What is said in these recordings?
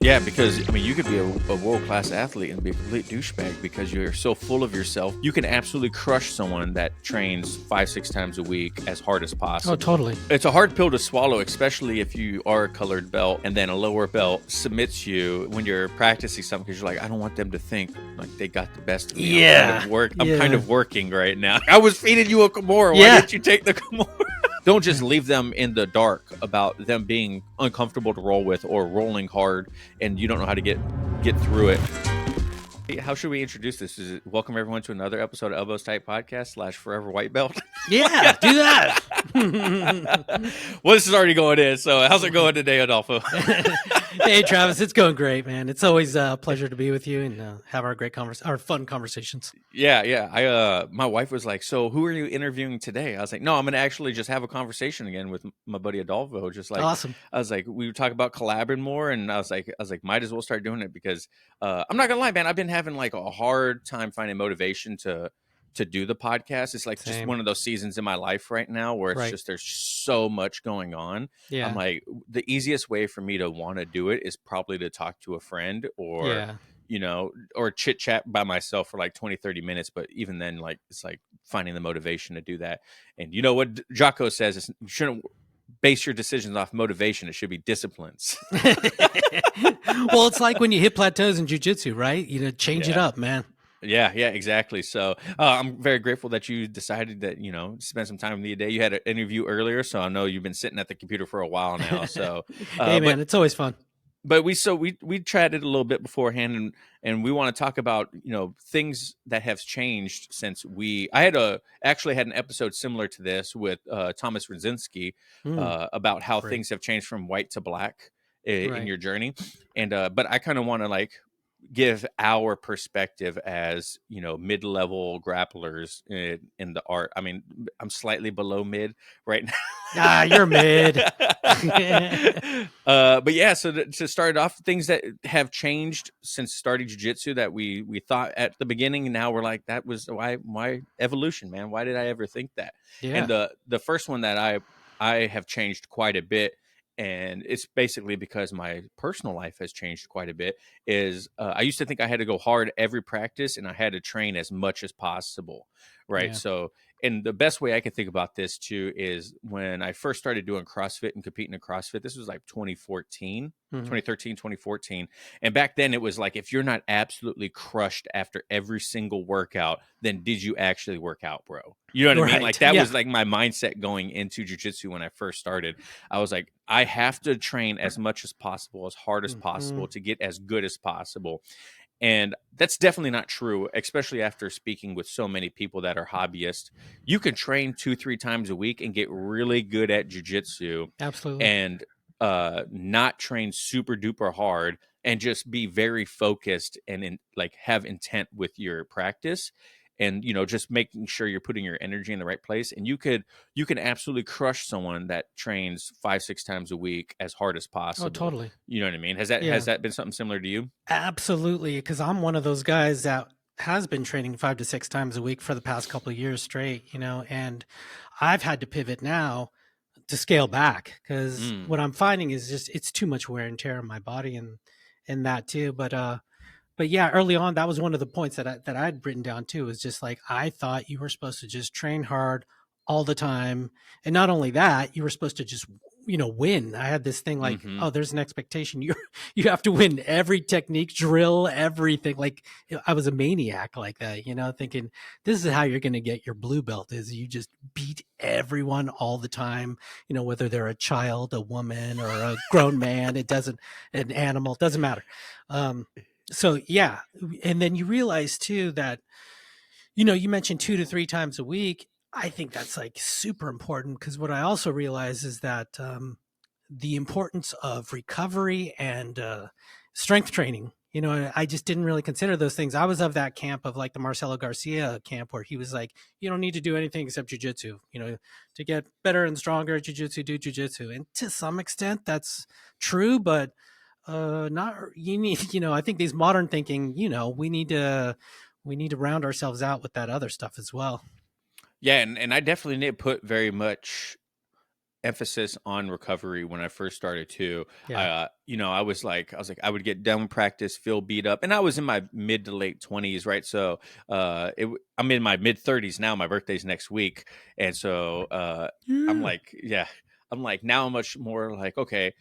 Yeah, because I mean, you could be a world-class athlete and be a complete douchebag because you're so full of yourself. You can absolutely crush someone that trains 5-6 times a week as hard as possible. Oh, totally. It's a hard pill to swallow, especially if you are a colored belt and then a lower belt submits you when you're practicing something because you're like, I don't want them to think like they got the best of me. Yeah. I'm kind of working right now. I was feeding you a Kimura. Why didn't you take the Kimura? Don't just leave them in the dark about them being uncomfortable to roll with or rolling hard and you don't know how to get through it. How should we introduce this? Is it welcome everyone to another episode of Elbows Tight Podcast / Forever White Belt? Yeah, do that. Well, this is already going in. So how's it going today, Adolfo? Hey, Travis, it's going great, man. It's always a pleasure to be with you and have our fun conversations. Yeah. My wife was like, "So who are you interviewing today?" I was like, "No, I'm going to actually just have a conversation again with my buddy Adolfo." Just like Awesome. I was like, we would talk about collabing more, and I was like, might as well start doing it because I'm not gonna lie, man. I've been having like a hard time finding motivation to do the podcast. It's like just one of those seasons in my life right now where it's just there's so much going on. Yeah. I'm like, the easiest way for me to want to do it is probably to talk to a friend or or chit chat by myself for like 20-30 minutes. But even then, like it's like finding the motivation to do that. And you know what Jocko says is you shouldn't base your decisions off motivation. It should be disciplines. Well, it's like when you hit plateaus in jiu-jitsu, right? Change it up, man. Yeah, exactly. So I'm very grateful that you decided that, spend some time with me today. You had an interview earlier, so I know you've been sitting at the computer for a while now. So hey, man, it's always fun. But we chatted a little bit beforehand, and we want to talk about things that have changed since I actually had an episode similar to this with Thomas Rydzinski about how things have changed from white to black in your journey, and but I kind of want to give our perspective as mid-level grapplers in the art. I mean, I'm slightly below mid right now. You're mid. But yeah, so to start off, things that have changed since starting jiu-jitsu that we thought at the beginning, now we're like, that was why evolution, man. Why did I ever think that? And the first one that I have changed quite a bit, and it's basically because my personal life has changed quite a bit, is I used to think I had to go hard every practice and I had to train as much as possible, right? Yeah. So, and the best way I can think about this too is when I first started doing CrossFit and competing in CrossFit, this was like 2013, 2014. And back then it was like, if you're not absolutely crushed after every single workout, then did you actually work out, bro? You know what I mean? Like that was like my mindset going into jiu-jitsu when I first started. I was like, I have to train as much as possible, as hard as possible to get as good as possible. And that's definitely not true, especially after speaking with so many people that are hobbyists. You can train 2-3 times a week and get really good at jiu-jitsu. Absolutely. And not train super duper hard and just be very focused and have intent with your practice. And, just making sure you're putting your energy in the right place. And you can absolutely crush someone that trains 5-6 times a week as hard as possible. Oh, totally. You know what I mean? Has that been something similar to you? Absolutely. Because I'm one of those guys that has been training 5 to 6 times a week for the past couple of years straight, and I've had to pivot now to scale back because what I'm finding is just, it's too much wear and tear on my body and that too. But yeah, early on, that was one of the points that I'd written down too, was just like, I thought you were supposed to just train hard all the time. And not only that, you were supposed to just, win. I had this thing like, oh, there's an expectation. You have to win every technique, drill, everything. Like I was a maniac like that, thinking this is how you're going to get your blue belt, is you just beat everyone all the time, whether they're a child, a woman, or a grown man, an animal, it doesn't matter. So yeah. And then you realize too that, you mentioned 2 to 3 times a week. I think that's like super important, because what I also realize is that the importance of recovery and strength training, I just didn't really consider those things. I was of that camp of like the Marcelo Garcia camp, where he was like, you don't need to do anything except jiu-jitsu, to get better and stronger at jiu-jitsu, do jiu-jitsu. And to some extent that's true, but not, you need, I think these modern thinking, we need to round ourselves out with that other stuff as well. Yeah, and I definitely did put very much emphasis on recovery when I first started too. Yeah. I was like, I would get done with practice, feel beat up, and I was in my mid to late 20s, right? So, I'm in my mid 30s now. My birthday's next week, and so I'm Yeah. like, now I'm much more like, okay,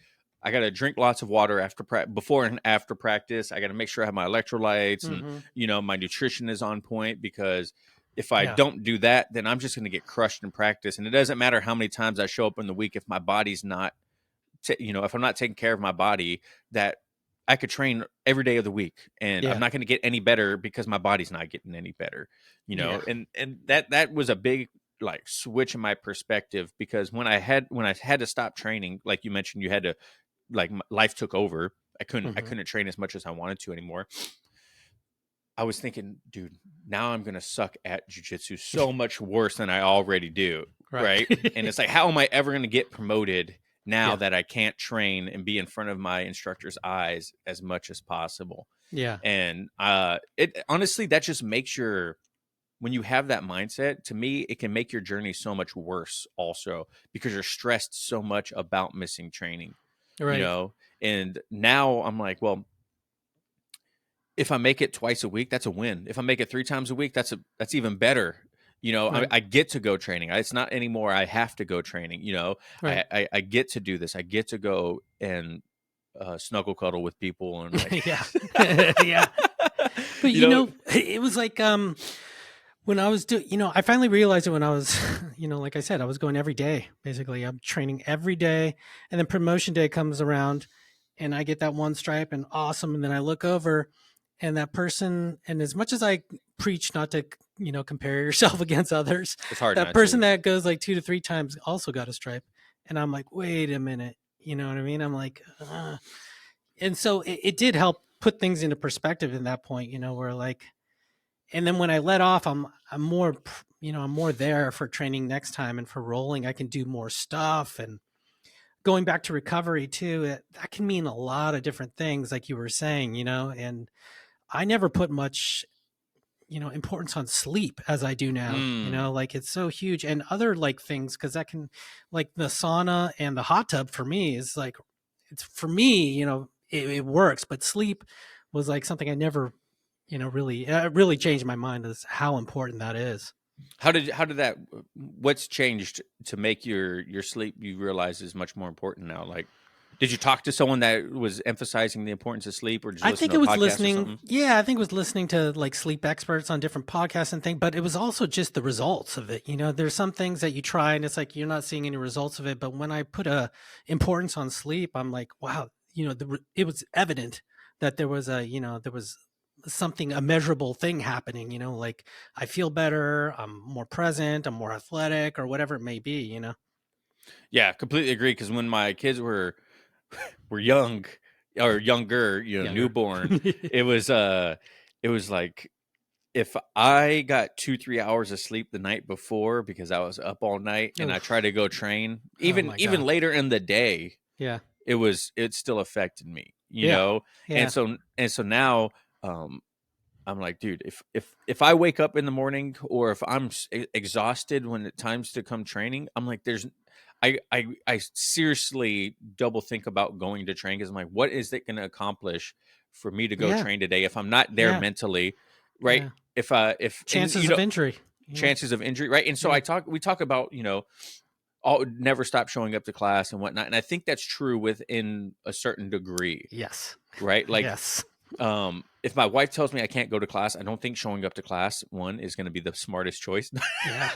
I got to drink lots of water before and after practice. I got to make sure I have my electrolytes and Mm-hmm. my nutrition is on point, because if I Yeah. don't do that, then I'm just going to get crushed in practice. And it doesn't matter how many times I show up in the week if my body's not, if I'm not taking care of my body, that I could train every day of the week, and I'm Yeah. not going to get any better because my body's not getting any better. Yeah. And that was a big like switch in my perspective, because when I had to stop training, like you mentioned, you had to life took over. I Mm-hmm. couldn't train as much as I wanted to anymore. I was thinking, dude, now I'm going to suck at jiu-jitsu so much worse than I already do. Right. Right. And it's like, how am I ever going to get promoted now Yeah. that I can't train and be in front of my instructor's eyes as much as possible? Yeah. And it honestly, that just makes when you have that mindset, to me, it can make your journey so much worse also, because you're stressed so much about missing training, Right. and now I'm like, well, if I make it twice a week, that's a win. If I make it 3 times a week, that's even better. Right. I get to go training. It's not anymore I have to go training. Right. I get to do this. I get to go and snuggle cuddle with people and like, Yeah. Yeah. But you know, it was like when I was doing, I finally realized it when I was, like I said, I was going every day. Basically, I'm training every day, and then promotion day comes around, and I get that one stripe, and awesome. And then I look over, and that person, and as much as I preach not to, compare yourself against others, it's hard that not person to. that goes like 2 to 3 times also got a stripe, and I'm like, wait a minute, you know what I mean? I'm like, and so it did help put things into perspective in that point, where like, and then when I let off, I'm more, I'm more there for training next time, and for rolling, I can do more stuff. And going back to recovery too, that can mean a lot of different things, like you were saying, and I never put much, importance on sleep as I do now, Mm, like it's so huge, and other like things, because that can, like the sauna and the hot tub for me is like, it's for me, it works, but sleep was like something I never, really changed my mind as how important that is. how did that? What's changed to make your sleep, you realize, is much more important now? Like, did you talk to someone that was emphasizing the importance of sleep, or did you I listen think to it a was podcast or listening. something? Yeah, I think it was listening to like sleep experts on different podcasts and things, but it was also just the results of it. There's some things that you try and it's like you're not seeing any results of it. But when I put a importance on sleep, I'm like, wow, it was evident that there was there was something, a measurable thing happening, like I feel better, I'm more present, I'm more athletic, or whatever it may be. Yeah, completely agree. Because when my kids were young or younger, Younger. newborn, it was it was like, if I got 2-3 hours of sleep the night before because I was up all night and I tried Oof. to go train, Oh even my even God. later in the day, Yeah. it still affected me, Yeah. and Yeah. so now, um I'm like, dude, if I wake up in the morning, or if I'm exhausted when it times to come training, I'm like, I seriously double think about going to train, because I'm like, what is it going to accomplish for me to go Yeah. train today if I'm not there Yeah. mentally, right? Yeah. If and Chances of injury. Yeah. chances of injury, right? And so Yeah. we talk about, all never stop showing up to class and whatnot, and I think that's true within a certain degree, Yes. right? Like, Yes. if my wife tells me I can't go to class, I don't think showing up to class, one, is going to be the smartest choice. Yeah.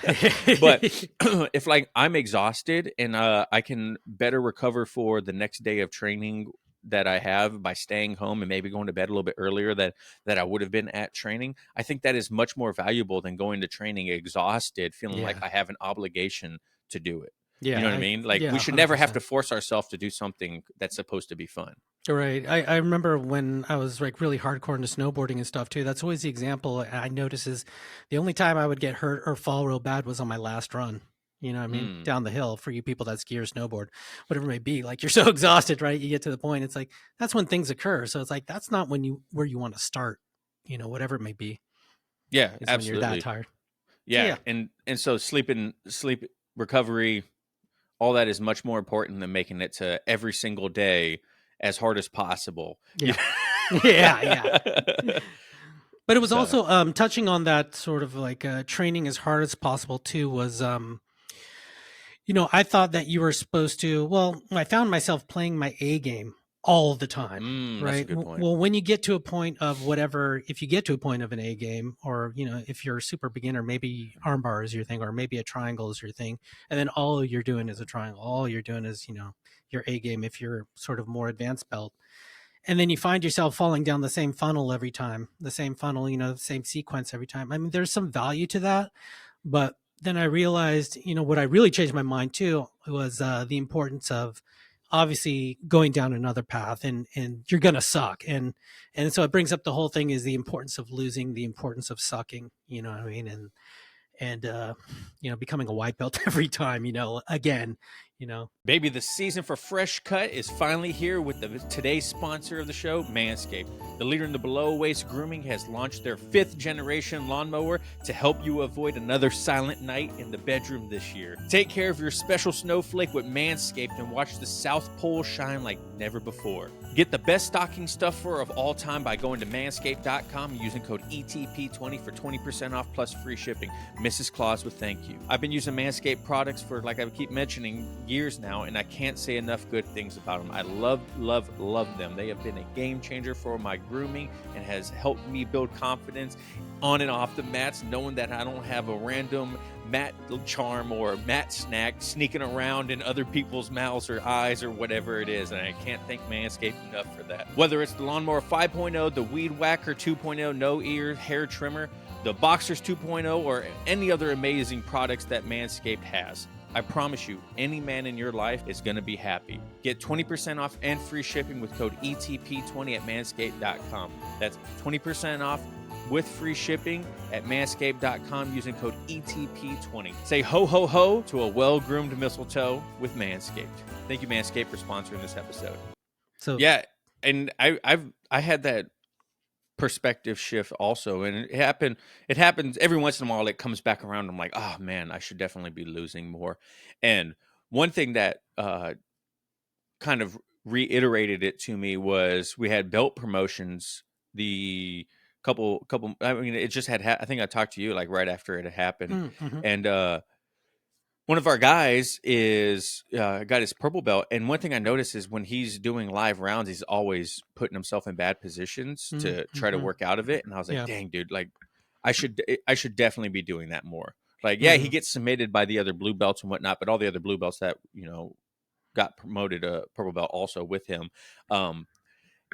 But if like I'm exhausted and I can better recover for the next day of training that I have by staying home and maybe going to bed a little bit earlier that I would have been at training, I think that is much more valuable than going to training exhausted, feeling like Yeah. I have an obligation to do it. You Yeah. know what I mean? Like, we should never have to 100%. force ourselves to do something that's supposed to be fun. Right. I remember when I was like really hardcore into snowboarding and stuff too. That's always the example I notice is the only time I would get hurt or fall real bad was on my last run. You know what I mean? Mm. Down the hill, for you people that ski or snowboard, whatever it may be. Like you're so exhausted, right? You get to the point, it's like that's when things occur. So it's like that's not where you want to start, whatever it may be, Yeah, is when you're that absolutely. tired. So Yeah, yeah. and so sleep recovery, all that is much more important than making it to every single day as hard as possible. Yeah. Yeah. But it was So, also touching on that sort of like training as hard as possible too was I thought that you were supposed to, well, I found myself playing my A game all the time, that's a right? good point. Well, when you get to a point of whatever, if you get to a point of an A game, or, if you're a super beginner, maybe armbar is your thing, or maybe a triangle is your thing. And then all you're doing is a triangle. All you're doing is, your A game if you're sort of more advanced belt. And then you find yourself falling down the same funnel every time, the same funnel, the same sequence every time. I mean, there's some value to that, but then I realized, what I really changed my mind too was the importance of obviously going down another path, and you're gonna suck, and so it brings up the whole thing is the importance of losing, the importance of sucking, you know what I mean, and becoming a white belt every time, again, Baby, the season for Fresh Cut is finally here with today's sponsor of the show, Manscaped. The leader in the below waist grooming has launched their 5th generation lawnmower to help you avoid another silent night in the bedroom this year. Take care of your special snowflake with Manscaped and watch the South Pole shine like never before. Get the best stocking stuffer of all time by going to manscaped.com and using code ETP20 for 20% off plus free shipping. Mrs. Claus with thank you. I've been using Manscaped products for, like I keep mentioning, years now, and I can't say enough good things about them. I love them. They have been a game changer for my grooming and has helped me build confidence on and off the mats, knowing that I don't have a random mat charm or mat snack sneaking around in other people's mouths or eyes or whatever it is, and I can't thank Manscaped enough for that. Whether it's the Lawnmower 5.0, the Weed Whacker 2.0 no-ear hair trimmer, the Boxers 2.0, or any other amazing products that Manscaped has, I promise you, any man in your life is going to be happy. Get 20% off and free shipping with code ETP20 at manscaped.com. That's 20% off with free shipping at manscaped.com using code ETP20. Say ho, ho, ho to a well-groomed mistletoe with Manscaped. Thank you, Manscaped, for sponsoring this episode. So yeah, and I had that perspective shift also, and it happens every once in a while. It comes back around. I'm like, oh man, I should definitely be losing more. And one thing that kind of reiterated it to me was we had belt promotions the couple I mean, it just had I think I talked to you like right after it had happened. And one of our guys is got his purple belt, and one thing I noticed is when he's doing live rounds, he's always putting himself in bad positions to try to work out of it. And I was like, dang, dude, like I should definitely be doing that more. Like, yeah, he gets submitted by the other blue belts and whatnot, but all the other blue belts that got promoted a purple belt also with him.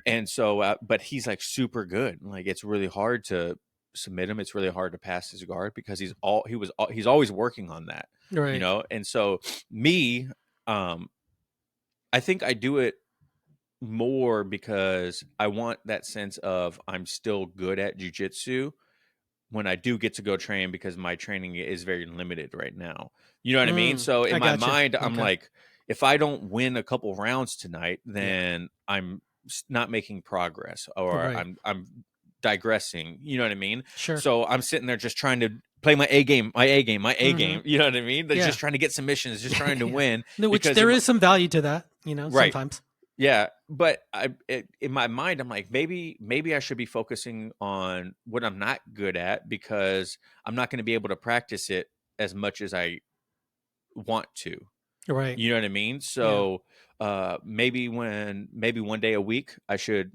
And so, but he's like super good. Like, it's really hard to submit him. It's really hard to pass his guard because he's always working on that, right. And so me, I think I do it more because I want that sense of I'm still good at jiu-jitsu when I do get to go train, because my training is very limited right now. You know what I mean? So in my mind, I'm like, if I don't win a couple rounds tonight, then I'm not making progress, or I'm digressing. You know what I mean? Sure. So I'm sitting there just trying to play my A game. You know what I mean? They're just trying to get submissions, just trying to win. Which there is some value to that, Right. sometimes. Yeah, but in my mind, I'm like, maybe I should be focusing on what I'm not good at, because I'm not going to be able to practice it as much as I want to. Right. You know what I mean? So maybe one day a week I should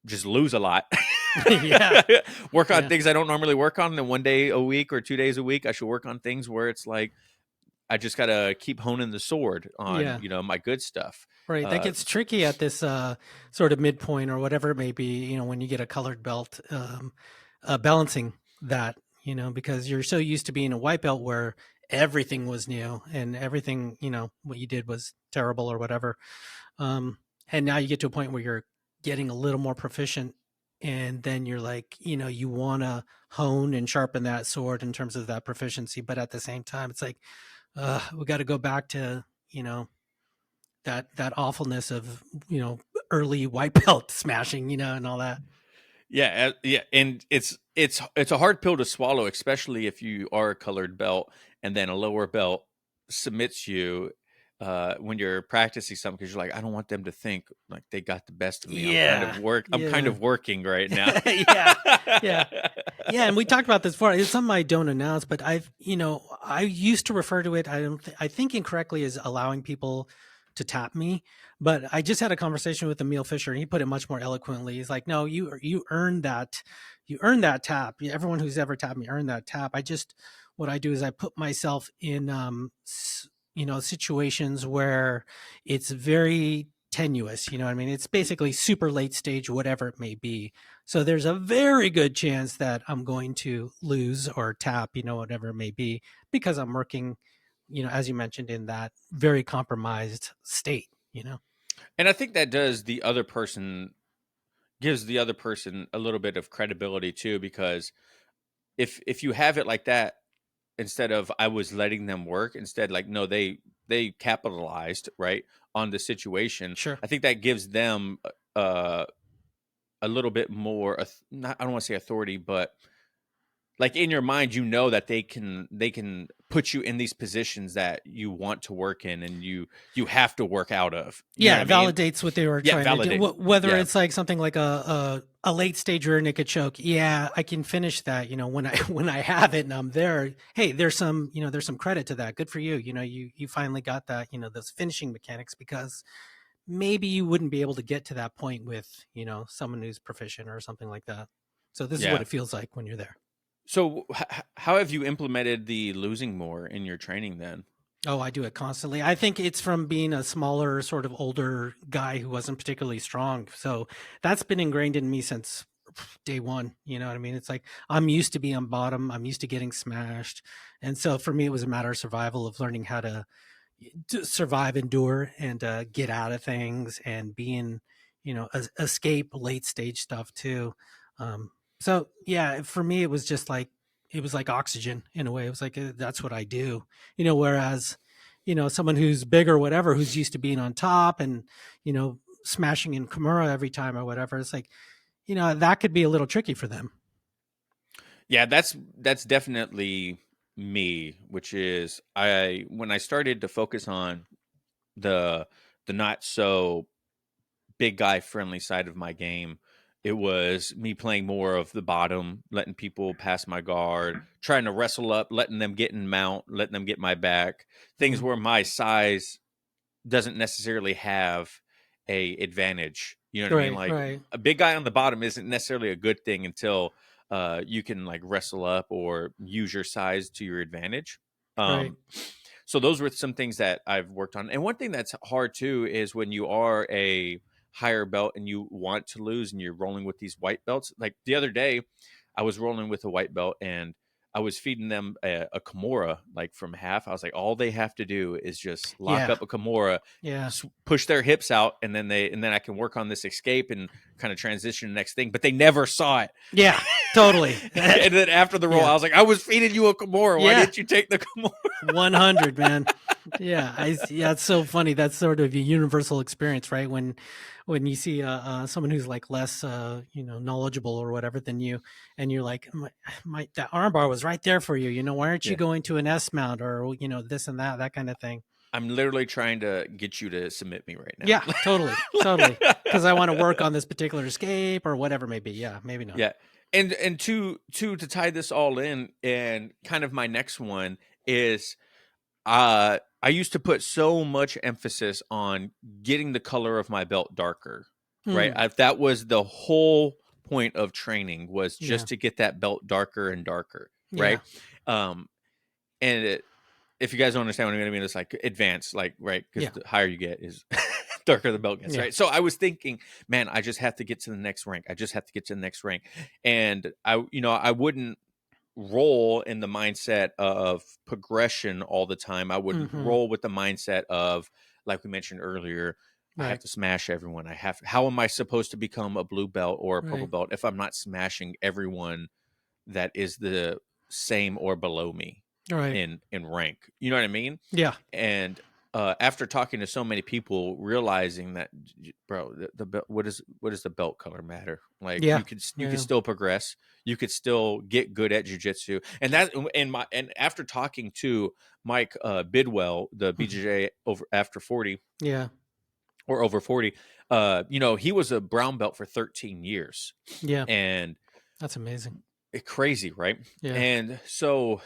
just lose a lot. Work on things I don't normally work on. And then one day a week or 2 days a week, I should work on things where it's like I just got to keep honing the sword on, my good stuff. Right. That gets tricky at this sort of midpoint or whatever it may be, when you get a colored belt, balancing that, because you're so used to being a white belt where everything was new and everything, what you did was terrible or whatever. And now you get to a point where you're getting a little more proficient, and then you're like, you want to hone and sharpen that sword in terms of that proficiency. But at the same time, it's like, we got to go back to, that awfulness of, early white belt smashing, and all that. Yeah. And it's a hard pill to swallow, especially if you are a colored belt and then a lower belt submits you. when you're practicing something, because you're like, I don't want them to think like they got the best of me. Yeah. I'm kind Yeah. of working right now. Yeah. Yeah. Yeah, and we talked about this before. It's something I don't announce, but I used to refer to it. I think incorrectly as allowing people to tap me, but I just had a conversation with Emil Fisher, and he put it much more eloquently. He's like, "No, you earned that. You earned that tap. Everyone who's ever tapped me earned that tap. What I do is I put myself in, situations where it's very tenuous. You know what I mean? It's basically super late stage, whatever it may be. So there's a very good chance that I'm going to lose or tap, whatever it may be, because I'm working, as you mentioned, in that very compromised state. And I think that gives the other person a little bit of credibility too, because if you have it like that, instead of I was letting them work, instead like no, they capitalized right on the situation. Sure. I think that gives them uh, a little bit more, not, I don't want to say authority, but like in your mind, that they can put you in these positions that you want to work in, and you have to work out of. You know Yeah, what I it mean? validates what they were Yeah, trying to do. validate. Whether Yeah, it's like something like a late stage rear naked choke, yeah, I can finish that. When I when I have it and I'm there, hey, there's some credit to that. Good for you. You finally got that. Those finishing mechanics, because maybe you wouldn't be able to get to that point with someone who's proficient or something like that. So this is what yeah. it feels like when you're there. So how have you implemented the losing more in your training then? Oh, I do it constantly. I think it's from being a smaller, sort of older guy who wasn't particularly strong. So that's been ingrained in me since day one. You know what I mean? It's like I'm used to being on bottom. I'm used to getting smashed. And so for me, it was a matter of survival, of learning how to survive, endure, and get out of things, and being, escape late stage stuff too. So yeah, for me, it was like oxygen in a way. It was like that's what I do. Whereas someone who's big or whatever, who's used to being on top and smashing in Kimura every time or whatever, it's like that could be a little tricky for them. Yeah, that's definitely me, which is I when I started to focus on the not so big guy friendly side of my game, it was me playing more of the bottom, letting people pass my guard, trying to wrestle up, letting them get in mount, letting them get my back, things Mhm. where my size doesn't necessarily have a advantage. You know what I mean? Right, Like right. a big guy on the bottom isn't necessarily a good thing until you can like wrestle up or use your size to your advantage. Right. Um, so those were some things that I've worked on. And one thing that's hard too is when you are a higher belt and you want to lose and you're rolling with these white belts. Like the other day, I was rolling with a white belt and I was feeding them a Kimura like from half. I was like, all they have to do is just lock Yeah. up a Kimura, Yeah. push their hips out, and then I can work on this escape and kind of transition to the next thing. But they never saw it. Yeah. Totally. And then after the roll, Yeah. I was like, I was feeding you a Kimura. Why Yeah. didn't you take the Kimura? 100, man. Yeah, it's so funny. That's sort of a universal experience, right? When you see someone who's like less knowledgeable or whatever than you, and you're like, that armbar was right there for you. Why aren't you Yeah. going to an S mount, or this and that kind of thing? I'm literally trying to get you to submit me right now. Yeah, totally, totally. Because I want to work on this particular escape or whatever it may be. Yeah, maybe not. Yeah. And to tie this all in, and kind of my next one is I used to put so much emphasis on getting the color of my belt darker, right? Mm, That was the whole point of training, was yeah, just to get that belt darker and darker, yeah, right? Um, and if you guys don't understand what I mean, it's like advanced, like, right? Because yeah, the higher you get is darker the belt gets, yeah. right? So I was thinking, man, I just have to get to the next rank. I just have to get to the next rank. And I wouldn't roll in the mindset of progression all the time. I would Hmm. roll with the mindset of, like we mentioned earlier, I have Right, to smash everyone. How am I supposed to become a blue belt or a purple right, belt if I'm not smashing everyone that is the same or below me right. in rank? You know what I mean? Yeah, And after talking to so many people, realizing that, bro, the belt, what does the belt color matter? Like Yeah. you could Yeah. still progress, you could still get good at jujitsu, and after talking to Mike Bidwell, the Mhm. BJJ over after 40 Yeah. or over 40, he was a brown belt for 13 years, Yeah. and That's amazing. crazy, right? Yeah. And so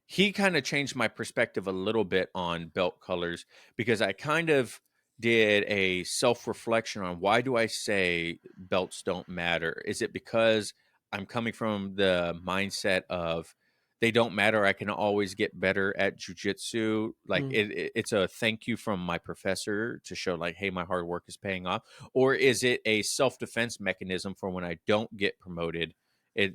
he kind of changed my perspective a little bit on belt colors, because I kind of did a self-reflection on, why do I say belts don't matter? Is it because I'm coming from the mindset of they don't matter, I can always get better at jujitsu? Like Mm. it's a thank you from my professor to show like, hey, my hard work is paying off? Or is it a self-defense mechanism for when I don't get promoted?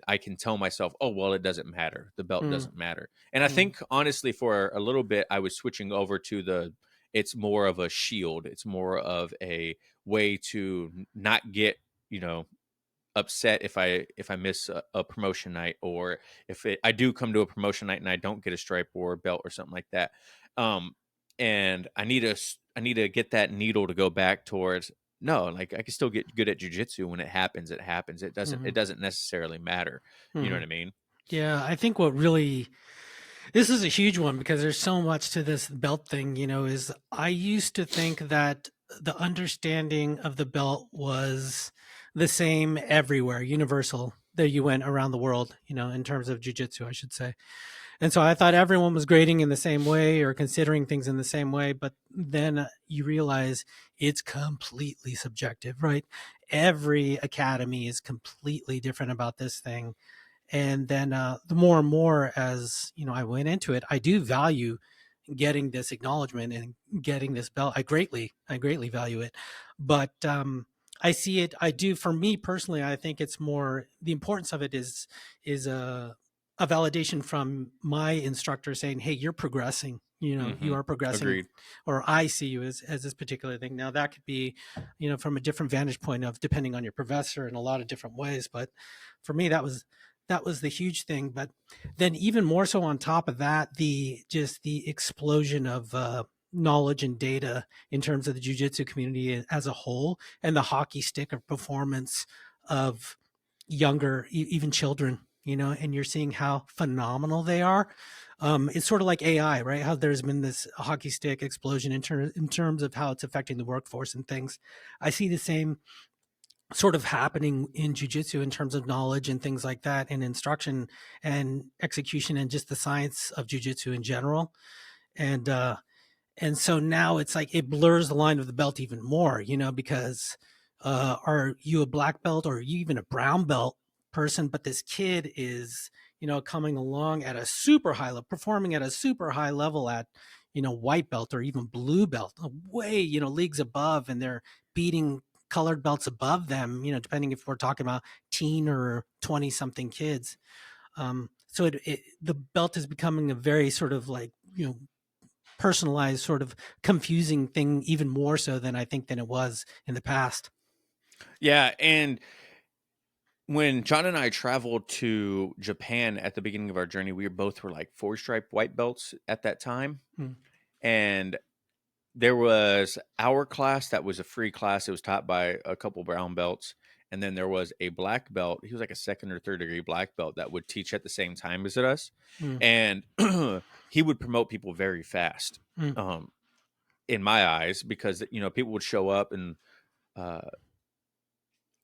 I can tell myself, oh, well, it doesn't matter. The belt Mm. doesn't matter. And I Mm. think honestly, for a little bit, I was switching over to it's more of a shield. It's more of a way to not get, you know, upset if I miss a promotion night, or if I do come to a promotion night and I don't get a stripe or a belt or something like that. Um, and I need to get that needle to go back towards, no, like I can still get good at jujitsu. When it happens, it happens. Mhm. It doesn't necessarily matter. You know what Mhm. I mean? Yeah, I think what really this is a huge one because there's so much to this belt thing, is I used to think that the understanding of the belt was the same everywhere, universal, that you went around the world, in terms of jujitsu, I should say. And so I thought everyone was grading in the same way or considering things in the same way. But then you realize it's completely subjective, right? Every academy is completely different about this thing. And then the more and more as I went into it, I do value getting this acknowledgement and getting this belt. I greatly value it. But I see it, I do, for me personally, I think it's more, the importance of it is a validation from my instructor saying, hey, you're progressing, you Mm-hmm. are progressing, Agreed. or I see you as this particular thing. Now that could be from a different vantage point of depending on your professor in a lot of different ways, but for me that was the huge thing. But then even more so on top of that, the explosion of knowledge and data in terms of the jiu-jitsu community as a whole, and the hockey stick of performance of younger, even children, and you're seeing how phenomenal they are. It's sort of like AI, right? How there's been this hockey stick explosion in terms of how it's affecting the workforce and things. I see the same sort of happening in jujitsu in terms of knowledge and things like that, and instruction and execution, and just the science of jujitsu in general. And so now it's like it blurs the line of the belt even more, because are you a black belt or are you even a brown belt person? But this kid is, coming along at a super high level, performing at a super high level at, white belt or even blue belt, way, leagues above, and they're beating colored belts above them, depending if we're talking about teen or 20 something kids. So the belt is becoming a very sort of like, personalized, sort of confusing thing, even more so than I think than it was in the past. Yeah, and when John and I traveled to Japan at the beginning of our journey, we both were like four stripe white belts at that time. Mm. And there was our class that was a free class. It was taught by a couple brown belts. And then there was a black belt. He was like a second or third degree black belt that would teach at the same time as us. Mm. And he would promote people very fast, Mm. um, in my eyes, because, people would show up and uh,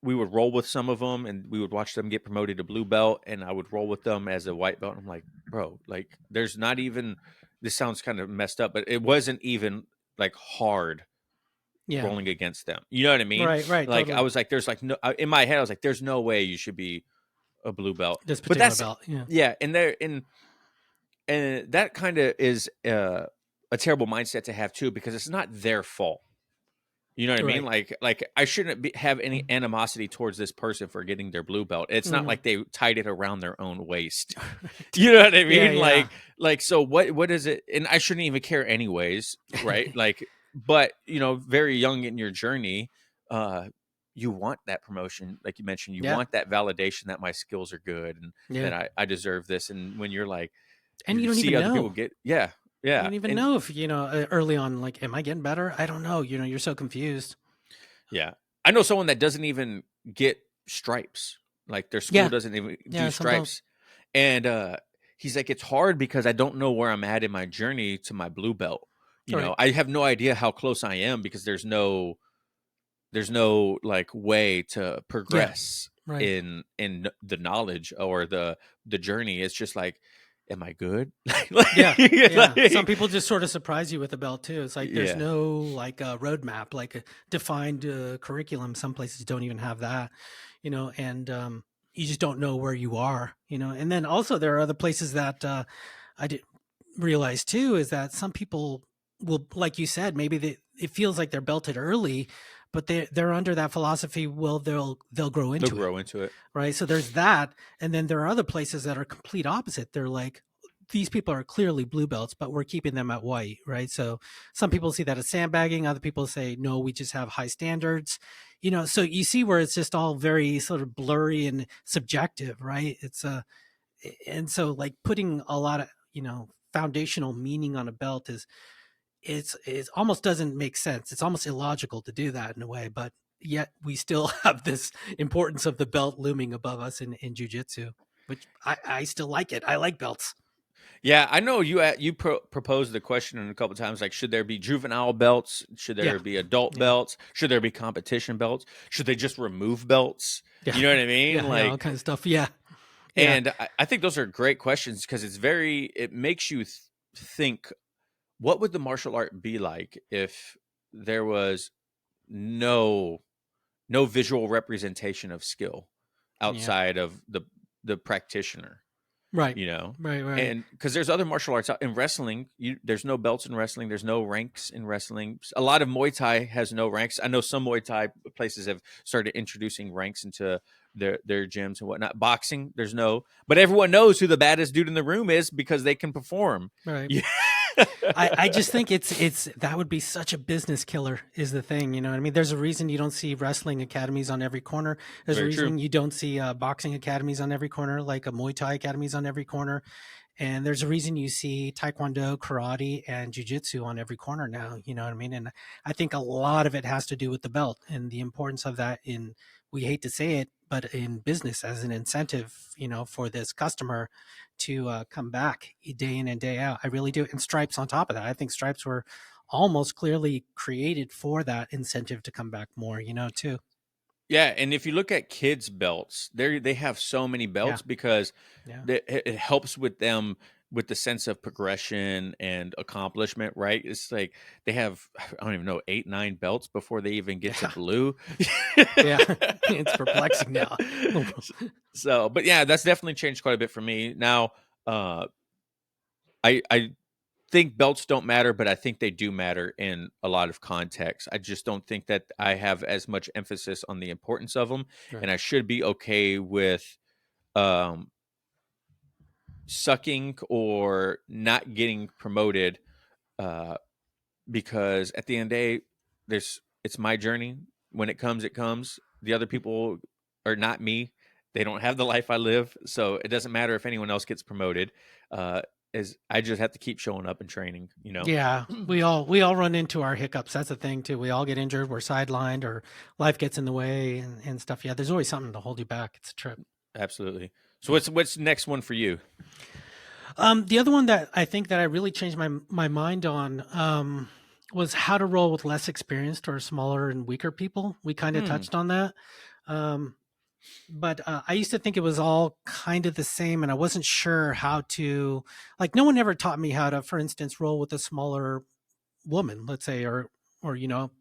we would roll with some of them and we would watch them get promoted to blue belt, and I would roll with them as a white belt. I'm like, bro, like there's not even, this sounds kind of messed up, but it wasn't even like hard Yeah. rolling against them. You know what I mean? Right. Right. Like I Totally. was like, there's like no, in my head, I was like, there's no way you should be a blue belt. This But particular that's, belt. Yeah. yeah. And that kind of is a terrible mindset to have too, because it's not their fault. You know what I mean? Right. Like I shouldn't have any animosity towards this person for getting their blue belt. It's not Mm-hmm. like they tied it around their own waist. You know what I Yeah. mean? Yeah. Like so what is it? And I shouldn't even care anyways, right? Like, but very young in your journey, you want that promotion, like you mentioned, you Yeah. want that validation that my skills are good and that Yeah. I deserve this. And when you're like, And you you don't see even other people know. get, yeah, You Yeah. don't even And know if, early on, like, am I getting better? I don't know. You're so confused. yeah, I know someone that doesn't even get stripes. Like their school Yeah. doesn't even do Yeah. Some don't. stripes. And he's like, it's hard because I don't know where I'm at in my journey to my blue belt. All right. I have no idea how close I am because there's no like way to Yeah. progress Right. in the knowledge or the journey. It's just like, am I good? Yeah. Yeah. Some Like, people just sort of surprise you with a belt too. It's like there's yeah. no like a roadmap, like a defined curriculum. Some places don't even have that, and you just don't know where you are, And then also there are other places that I did realize too is that some people will, like you said, maybe it feels like they're belted early, but they're under that philosophy. Well, they'll grow They'll into it, grow into it. right? So there's that, and then there are other places that are complete opposite. They're like, these people are clearly blue belts, but we're keeping them at white, right? So some people see that as sandbagging. Other people say, no, we just have high standards. So you see where it's just all very sort of blurry and subjective, right? And so like putting a lot of, foundational meaning on a belt it's almost doesn't make sense. It's almost illogical to do that in a way, but yet we still have this importance of the belt looming above us in jiu-jitsu, which I still like it. I like belts. Yeah, I know you proposed the question a couple of times, like, should there be juvenile belts? Should Yeah. there be adult Yeah. belts? Should there be competition belts? Should they just remove belts? Yeah. You know what I mean? Yeah. Yeah. All Like, kinds of stuff. Yeah. Yeah. and I think those are great questions because it makes you think, what would the martial art be like if there was no no visual representation of skill Yeah. outside of the practitioner? Right. you know Right. Right. and because there's other martial arts in wrestling. There's no belts in wrestling, there's no ranks in wrestling. A lot of Muay Thai has no ranks. I know some Muay Thai places have started introducing ranks into their gyms and whatnot. Boxing, there's no, but everyone knows who the baddest dude in the room is because they can perform. Right. Yeah. I just think it's that would be such a business killer is the thing, what I mean? There's a reason you don't see wrestling academies on every corner. There's a Very true. reason you don't see boxing academies on every corner, like a Muay Thai academies on every corner. And there's a reason you see Taekwondo, karate, and jujitsu on every corner now, you know what I mean? And I think a lot of it has to do with the belt and the importance of that we hate to say it, but in business as an incentive, for this customer to come back day in and day out. I really do. And stripes on top of that. I think stripes were almost clearly created for that incentive to come back more, too. Yeah, and if you look at kids belts, they have so many Yeah. belts because Yeah. it helps with them with the sense of progression and accomplishment, right? It's like they have, I don't even know, 8 9 belts before they even get to Yeah. blue. Yeah. It's perplexing now. So, but yeah, that's definitely changed quite a bit for me now. uh I think belts don't matter, but I think they do matter in a lot of contexts. I just don't think that I have as much emphasis on the importance of them, and Right. I should be okay with um sucking or not getting promoted, uh because at the end of the day, it's my journey. When it comes, it comes. The other people are not me. They don't have the life I live, so it doesn't matter if anyone else gets promoted. As I just have to keep showing up and training. Yeah, we all run into our hiccups. That's the thing too. We all get injured, we're sidelined, or life gets in the way and stuff. Yeah, there's always something to hold you back. It's a trip. Absolutely. So what's next one for you? The other one that I think that I really changed my mind on was how to roll with less experienced or smaller and weaker people. We kind of Hmm. touched on that. Um, but I used to think it was all kind of the same, and I wasn't sure how to, like, no one ever taught me how to, for instance, roll with a smaller woman, let's say, or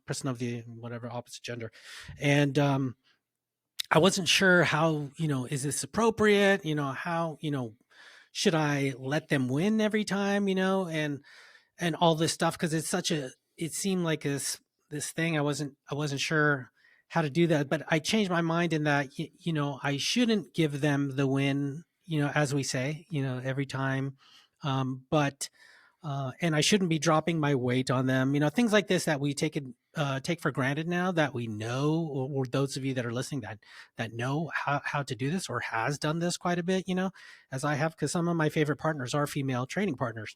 person of the whatever opposite gender, and I wasn't sure how, is this appropriate? How, should I let them win every time? And all this stuff because it seemed like this thing I wasn't sure how to do that, but I changed my mind in that I shouldn't give them the win, as we say, every time, but and I shouldn't be dropping my weight on them, things like this that we take for granted now that we know, or those of you that are listening that know how to do this or has done this quite a bit, as I have, because some of my favorite partners are female training partners,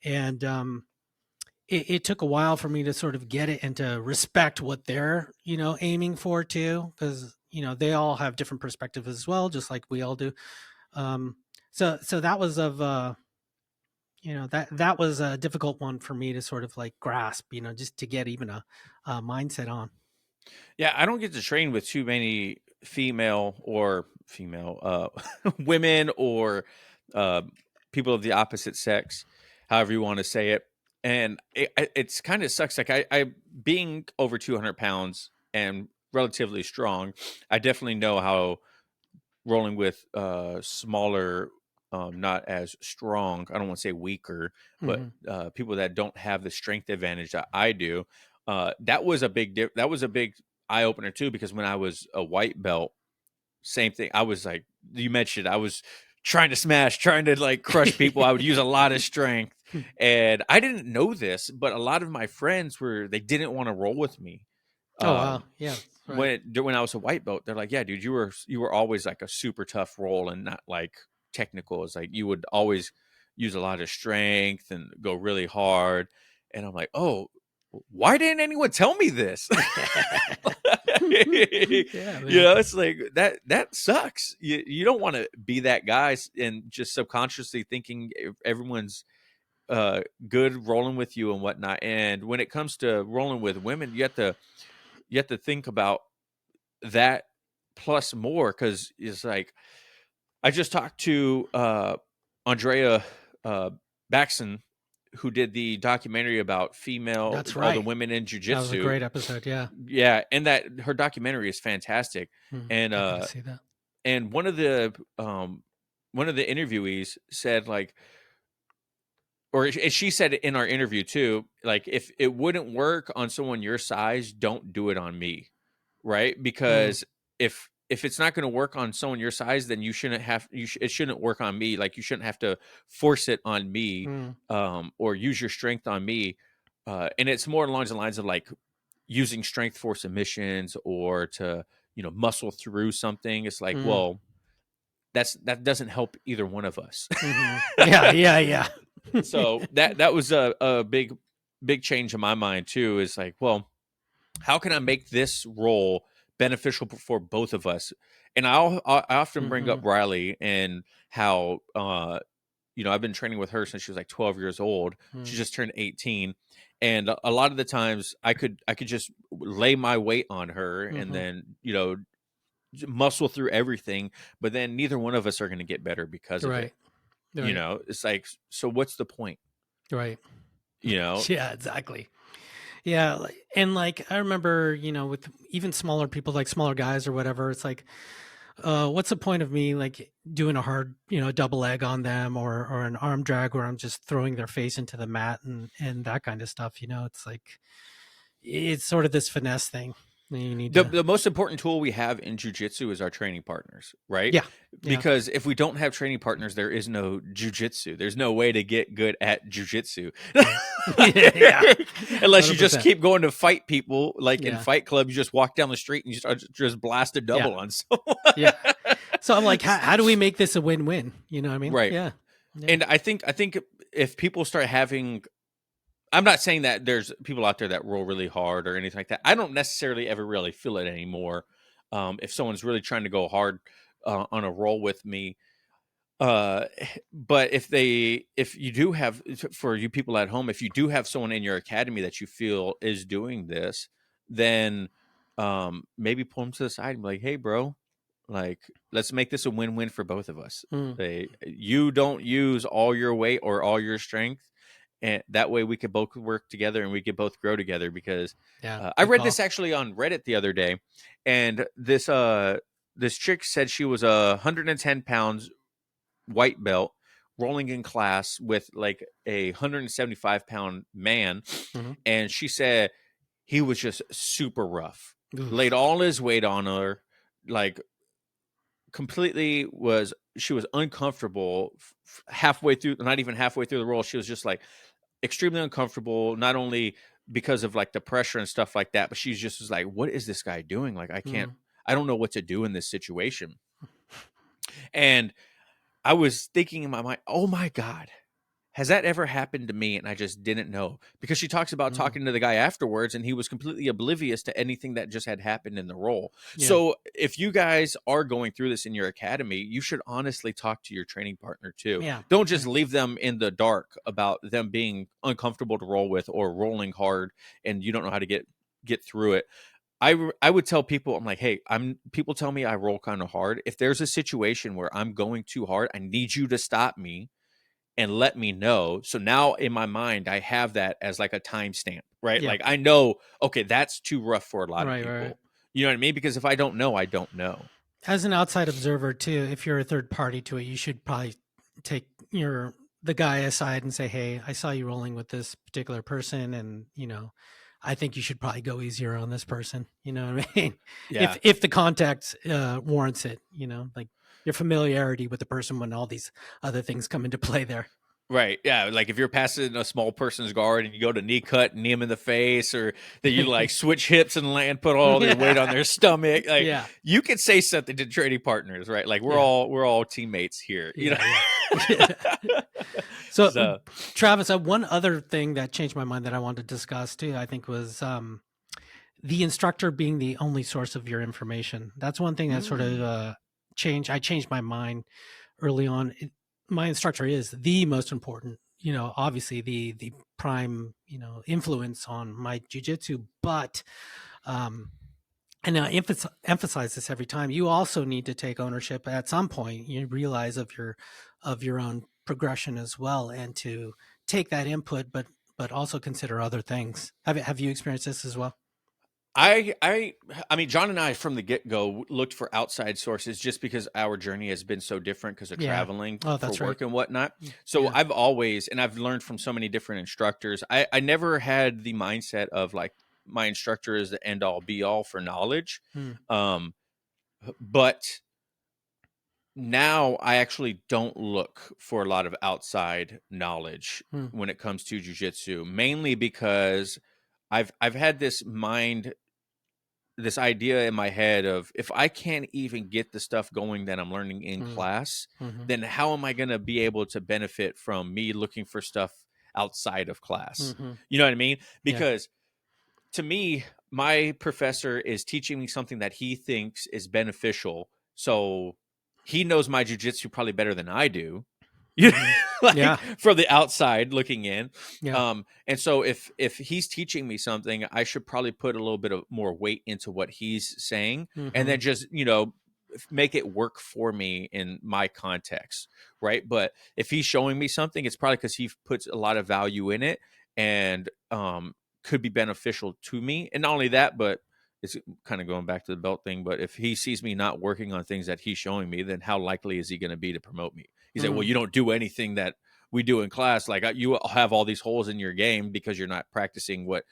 And it took a while for me to sort of get it and to respect what they're, aiming for too, because they all have different perspectives as well, just like we all do. Um, so that was that was a difficult one for me to sort of like grasp, just to get even a mindset on. Yeah, I don't get to train with too many female women or uh, people of the opposite sex, however you want to say it. And it's kind of sucks. Like I being over 200 pounds and relatively strong, I definitely know how rolling with smaller, not as strong. I don't want to say weaker, but Hmm. people that don't have the strength advantage that I do. That was a that was a big eye opener too, because when I was a white belt, same thing. I was like you mentioned, I was trying to smash, trying to like crush people. I would use a lot of strength, and I didn't know this, but a lot of my friends they didn't want to roll with me. Oh wow, Um, yeah, right. when I was a white belt, they're like, "Yeah, dude, you were always like a super tough roll and not like technical. It's like you would always use a lot of strength and go really hard." And I'm like, "Oh, why didn't anyone tell me this?" Yeah, You man. know, it's like that sucks. You don't want to be that guy and just subconsciously thinking everyone's good rolling with you and whatnot. And when it comes to rolling with women, you have to think about that plus more, because it's like I just talked to Andrea Baxon, who did the documentary about That's all the right. women in That was a jiu-jitsu. great episode. Yeah. Yeah, and that her documentary is fantastic. And I got to see that. and one of the interviewees said like, or she said it in our interview too, like if it wouldn't work on someone your size, don't do it on me, right? Mm, Because if it's not going to work on someone your size, then you shouldn't have it shouldn't work on me. Like you shouldn't have to force it on me, mm, or use your strength on me. And it's more along the lines of like using strength for submissions or to muscle through something. It's like, mm, well, that doesn't help either one of us. yeah, yeah, yeah. So that was a big change in my mind too. Is like, well, how can I make this role beneficial for both of us? And I often bring up Hmm. Riley and how I've been training with her since she was like 12 years old. She Mm, just turned 18, and a lot of the times I could just lay my weight on her and hmm. then muscle through everything, but then neither one of us are going to get better because of it. Right, right, It's like, so what's the point? right. You know, Yeah, exactly. Yeah, and like I remember, with even smaller people, like smaller guys or whatever, it's like, what's the point of me like doing a hard, double leg on them or an arm drag where I'm just throwing their face into the mat and that kind of stuff. It's like it's sort of this finesse thing. You need to, the most important tool we have in jujitsu is our training partners, right? yeah, yeah, Because if we don't have training partners, there is no jujitsu. There's no way to get good at jujitsu. right, yeah, Unless you hundred just percent, keep going to fight people, like in yeah, Fight Club, you just walk down the street and you just blast a yeah, double on someone. yeah. So I'm like, how do we make this a win-win? You know what I mean? Right. Yeah, yeah. And I think if people start having, I'm not saying that there's people out there that roll really hard or anything like that. I don't necessarily ever really feel it anymore. If someone's really trying to go hard on a roll with me, uh, but if you do have, for you people at home, if you do have someone in your academy that you feel is doing this, then maybe pull them to the side and be like, "Hey, bro, like let's make this a win-win for both of us. Mm, You don't use all your weight or all your strength, and that way we could both work together and we could both grow together." Because yeah, I good read call. this actually on Reddit the other day, and this chick said she was 110 pounds, white belt, rolling in class with like a 175-pound man, Hmm. and she said he was just super rough, laid Oof. all his weight on her, like completely was she was uncomfortable halfway through, not even halfway through the roll. She was just like extremely uncomfortable, not only because of like the pressure and stuff like that, but she's just was like, what is this guy doing? Like Mm, I don't know what to do in this situation. And I was thinking in my mind, oh my God, has that ever happened to me and I just didn't know? Because she talks about talking to the guy afterwards and he was completely oblivious to anything that just had happened in the role. Yeah. So if you guys are going through this in your academy, you should honestly talk to your training partner too. Yeah. Don't just leave them in the dark about them being uncomfortable to roll with or rolling hard and you don't know how to get through it. I would tell people, I'm like, hey, people tell me I roll kind of hard. If there's a situation where I'm going too hard, I need you to stop me and let me know. So now in my mind, I have that as like a timestamp, right? Yeah. Like I know, okay, that's too rough for a lot of Right, people. right. You know what I mean? Because if I don't know, I don't know. As an outside observer too, if you're a third party to it, you should probably take the guy aside and say, "Hey, I saw you rolling with this particular person, and I think you should probably go easier on this person." You know what I mean? Yeah. If the context warrants it, like your familiarity with the person when all these other things come into play there. Right. Yeah. Like if you're passing a small person's guard and you go to knee cut and knee him in the face, or that you like switch hips and land, put all their weight on their stomach. Like Yeah. you could say something to training partners, right? Like we're all teammates here. You know? Yeah. So, Travis, one other thing that changed my mind that I wanted to discuss too, I think was the instructor being the only source of your information. That's one thing that sort of changed. I changed my mind early on. My instructor is the most important, obviously the prime, influence on my jiu-jitsu, but, and I emphasize this every time. You also need to take ownership at some point. You realize of your own progression as well, and to take that input, but also consider other things. Have you experienced this as well? I mean, John and I from the get-go looked for outside sources just because our journey has been so different because of traveling for work and whatnot. So I've always, and I've learned from so many different instructors. I never had the mindset of like my instructor is the end all be all for knowledge. But now I actually don't look for a lot of outside knowledge when it comes to jiu-jitsu, mainly because I've had this idea in my head of if I can't even get the stuff going that I'm learning in class, then how am I going to be able to benefit from me looking for stuff outside of class? You know what I mean? Because to me, my professor is teaching me something that he thinks is beneficial. So he knows my jiu-jitsu probably better than I do. From the outside looking in. And so if he's teaching me something, I should probably put a little bit of more weight into what he's saying and then just, make it work for me in my context. Right. But if he's showing me something, it's probably because he puts a lot of value in it and could be beneficial to me. And not only that, but it's kind of going back to the belt thing. But if he sees me not working on things that he's showing me, then how likely is he going to be to promote me? He said, well, you don't do anything that we do in class. Like you have all these holes in your game because you're not practicing what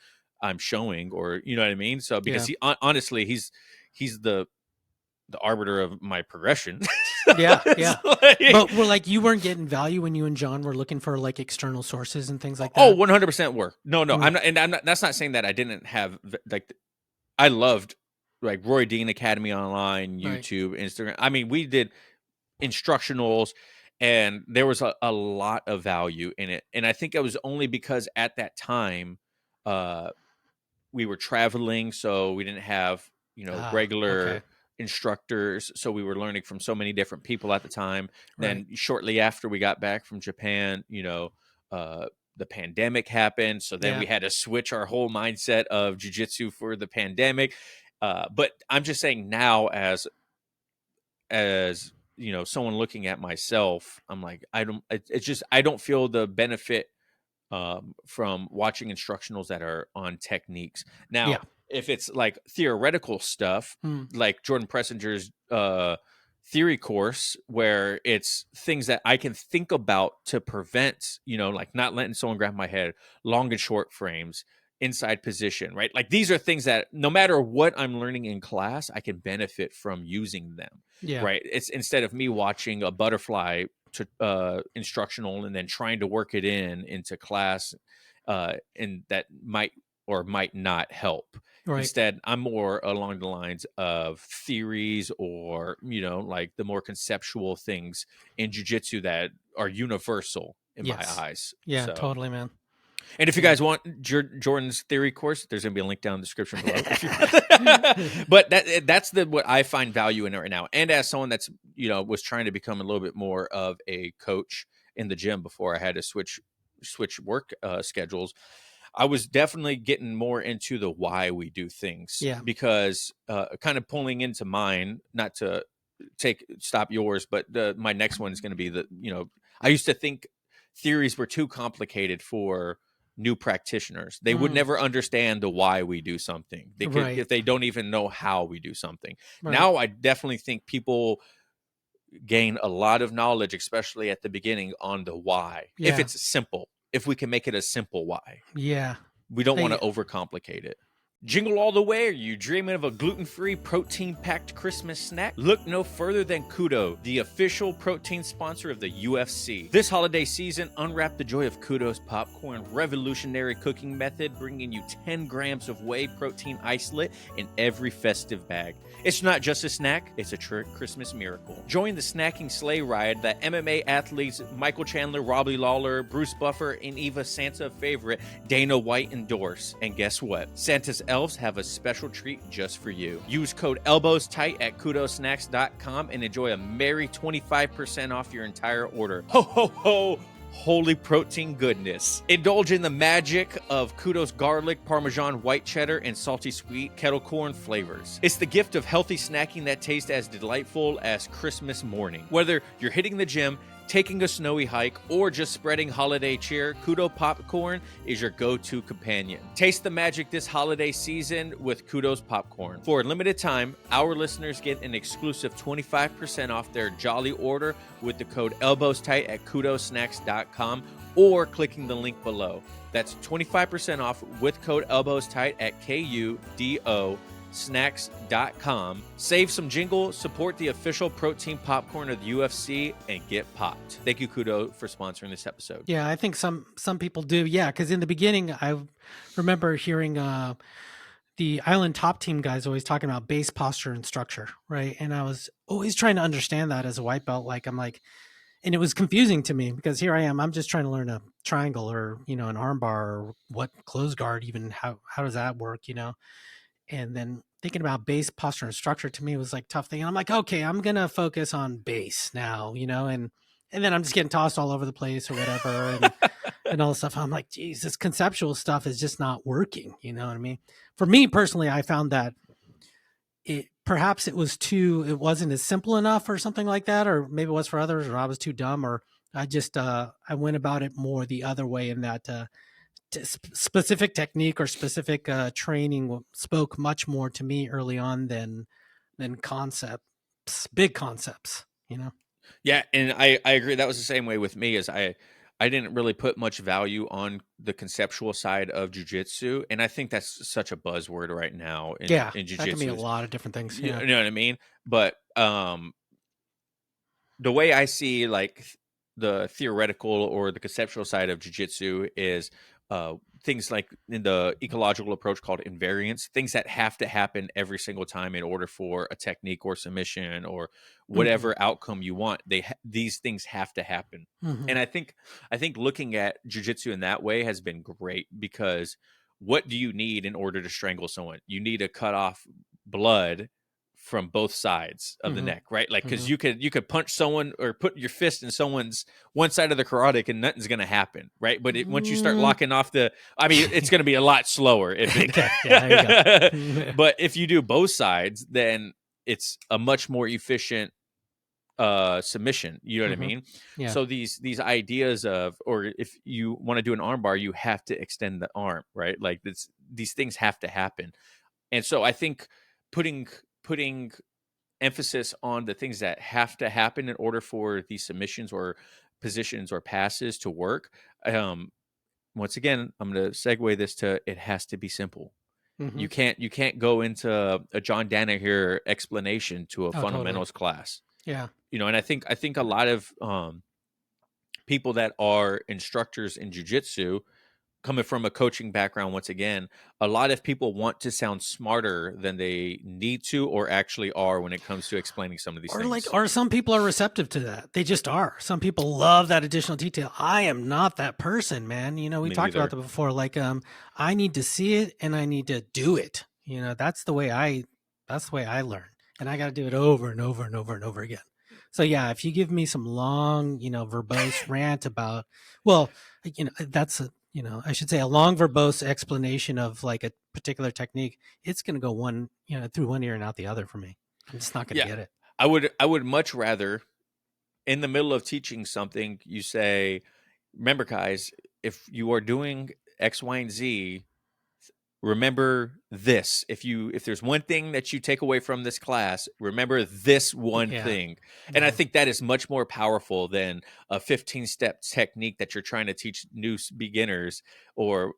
I'm showing, or, you know what I mean? So because he, honestly, he's the arbiter of my progression. But we're like, you weren't getting value when you and John were looking for like external sources and things like that. Oh, 100% were. No, I'm not, that's not saying that I didn't have like, I loved like Roy Dean Academy Online, YouTube, Instagram. I mean, we did instructionals and there was a lot of value in it. And I think it was only because at that time, we were traveling. So we didn't have, regular instructors. So we were learning from so many different people at the time. Then shortly after we got back from Japan, the pandemic happened. So then we had to switch our whole mindset of jiu-jitsu for the pandemic. But I'm just saying now as someone looking at myself, I'm like, I don't feel the benefit from watching instructionals that are on techniques. Now, if it's like theoretical stuff, like Jordan Pressinger's theory course, where it's things that I can think about to prevent, like not letting someone grab my head, long and short frames, inside position, right? Like these are things that no matter what I'm learning in class, I can benefit from using them, right? It's instead of me watching a butterfly instructional and then trying to work it into class, and that might or might not help. Instead, I'm more along the lines of theories or, like the more conceptual things in jiu-jitsu that are universal in my Yes. eyes. Yeah, So totally, man. and if you guys want Jordan's theory course, there's going to be a link down in the description below. But that's what I find value in it right now. And as someone that's, was trying to become a little bit more of a coach in the gym before I had to switch work schedules, I was definitely getting more into the why we do things. Yeah. Because kind of pulling into mine, not to stop yours, but my next one is going to be I used to think theories were too complicated for new practitioners. They would never understand the why we do something. They could, Right. if they don't even know how we do something. Right. Now, I definitely think people gain a lot of knowledge, especially at the beginning, on the why. Yeah. If it's simple, if we can make it a simple why. Yeah. We don't want to overcomplicate it. Jingle all the way. Are you dreaming of a gluten-free, protein-packed Christmas snack? Look no further than Kudo, the official protein sponsor of the UFC. This holiday season, unwrap the joy of Kudo's popcorn revolutionary cooking method, bringing you 10 grams of whey protein isolate in every festive bag. It's not just a snack, it's a Christmas miracle. Join the snacking sleigh ride that MMA athletes Michael Chandler, Robbie Lawler, Bruce Buffer, and Eva Santa favorite Dana White endorse. And guess what? Santa's elves have a special treat just for you. Use code ELBOWSTIGHT at kudosnacks.com and enjoy a merry 25% off your entire order. Ho, ho, ho! Holy protein goodness. Indulge in the magic of Kudos garlic, Parmesan white cheddar, and salty sweet kettle corn flavors. It's the gift of healthy snacking that tastes as delightful as Christmas morning. Whether you're hitting the gym, taking a snowy hike, or just spreading holiday cheer, Kudo Popcorn is your go-to companion. Taste the magic this holiday season with Kudo's Popcorn. For a limited time, our listeners get an exclusive 25% off their jolly order with the code ELBOWSTIGHT at kudosnacks.com or clicking the link below. That's 25% off with code ELBOWSTIGHT at KUDO snacks.com. Save some jingle, support the official protein popcorn of the UFC, and get popped. Thank you, Kudo, for sponsoring this episode. Yeah, I think some people do. Yeah, because in the beginning, I remember hearing the Island Top Team guys always talking about base posture and structure, right? And I was always trying to understand that as a white belt. And it was confusing to me because here I am, I'm just trying to learn a triangle or, an arm bar or what close guard, even how does that work, And then thinking about base posture and structure to me was like tough thing. And I'm like, okay, I'm going to focus on base now, and then I'm just getting tossed all over the place or whatever. And all this stuff. I'm like, geez, this conceptual stuff is just not working. You know what I mean? For me personally, I found that it wasn't as simple enough or something like that, or maybe it was for others, or I was too dumb, or I just, I went about it more the other way in that, specific technique or specific training spoke much more to me early on than big concepts, Yeah, and I agree. That was the same way with me. As I didn't really put much value on the conceptual side of jiu-jitsu, and I think that's such a buzzword right now in jiu-jitsu. That can mean a lot of different things. You know what I mean? But the way I see like the theoretical or the conceptual side of jiu-jitsu is things like in the ecological approach called invariance, things that have to happen every single time in order for a technique or submission or whatever outcome you want. These things have to happen. And I think looking at jiu-jitsu in that way has been great, because what do you need in order to strangle someone? You need to cut off blood from both sides of the neck, right? Like, because you could punch someone or put your fist in someone's one side of the carotid and nothing's going to happen, right? But once you start locking off it's going to be a lot slower. But if you do both sides, then it's a much more efficient submission. You know what I mean? Yeah. So these ideas of, or if you want to do an arm bar, you have to extend the arm, right? Like these things have to happen. And so I think putting emphasis on the things that have to happen in order for these submissions or positions or passes to work. Once again, I'm going to segue this to, it has to be simple. You can't go into a John Danaher explanation to a fundamentals class. Yeah. And I think a lot of people that are instructors in jiu-jitsu coming from a coaching background, once again, a lot of people want to sound smarter than they need to or actually are when it comes to explaining some of these things. Or some people are receptive to that. They just are. Some people love that additional detail. I am not that person, man. You know, we Me talked about neither. that before. Like, I need to see it and I need to do it. You know, that's the way I learn. And I got to do it over and over and over and over again. So yeah, if you give me some long, verbose rant about, well, that's I should say a long verbose explanation of like a particular technique, it's going to go one, through one ear and out the other for me. I'm just not going to Yeah. get it. I would much rather, in the middle of teaching something, you say, remember, guys, if you are doing X, Y, and Z, remember this. If there's one thing that you take away from this class, remember this one thing. And I think that is much more powerful than a 15-step technique that you're trying to teach new beginners or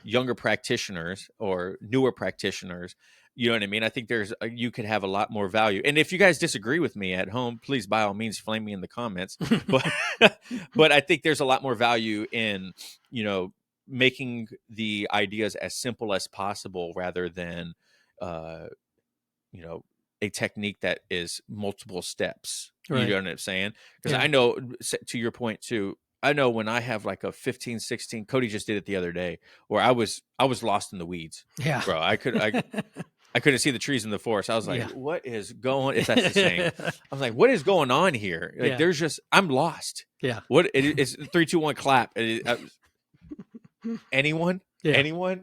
younger practitioners or newer practitioners. You know what I mean? I think you could have a lot more value. And if you guys disagree with me at home, please by all means flame me in the comments. But but I think there's a lot more value in, making the ideas as simple as possible rather than a technique that is multiple steps. Right. You know what I'm saying? Because I know, to your point too, I know when I have like a 15, 16, Cody just did it the other day, where I was lost in the weeds. Yeah. Bro, I couldn't see the trees in the forest. I was like, what is going, if that's the saying, I was like, what is going on here? Like, I'm lost. Yeah. What it's 3, 2, 1 clap. Anyone? Yeah. Anyone?